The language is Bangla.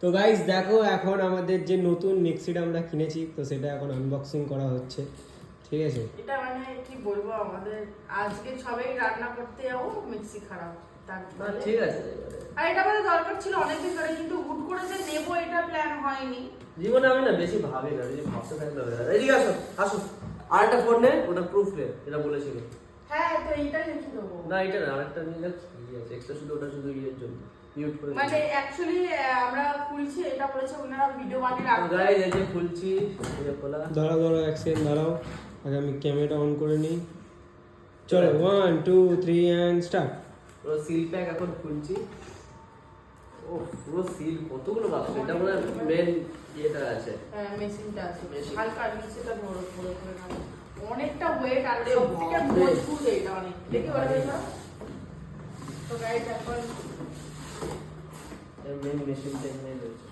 তো গাইস দেখো এখন আমাদের যে নতুন মিক্সিটা আমরা কিনেছি তো সেটা এখন আনবক্সিং করা হচ্ছে, ঠিক আছে? এটা মানে কি বলবো, আমাদের আজকে সবাই রান্না করতে যাবো, মিক্সি খারাপ তারপরে ঠিক আছে। আর এটা আমাদের দরকার ছিল অনেকদিন ধরে, কিন্তু হুট করে যে নেবো এটা প্ল্যান হয়নি। জীবনে আমি না বেশি ভাবি না, বেশি ভাবতে থাকলে হবে না। এদিকে আসো আসো, আর একটা ফোন নে, ওটা প্রুফ নে, এটা বলেছিল। হ্যাঁ তো এইটাই লিখে দেবো। না এটা না, আরেকটা নিয়ে যাচ্ছি, ঠিক আছে? একটা শুধু ওটা শুধু ইয়ের জন্য মিউট করে মানে অ্যাকচুয়ালি আমরা খুলছি, এটা বলেছে ওনারা ভিডিও বানিয়ে রাখবে। গাইস এই যে খুলছি, এই যে খোলা। দাঁড়াও এক সেকেন্ড দাঁড়াও, আগে আমি ক্যামেরাটা অন করে নিই। চলো 1 2 3 এন্ড স্টার্ট। পুরো সিল প্যাক এখন খুলছি। ও পুরো সিল কতগুলো বাক্স, এটা মনে হয় মেন ইয়েটা আছে। হ্যাঁ মেশিনটা আছে, Machine। হালকা নিচেটা বড় বড় করে নাও। অনেকটা ওয়েট আর আরে সবথেকে বাপরে। মজবুত এটা অনেক। দেখি ওরা দেখো। তো গাইস এখন মেন মেশিনটা এখানে রয়েছে।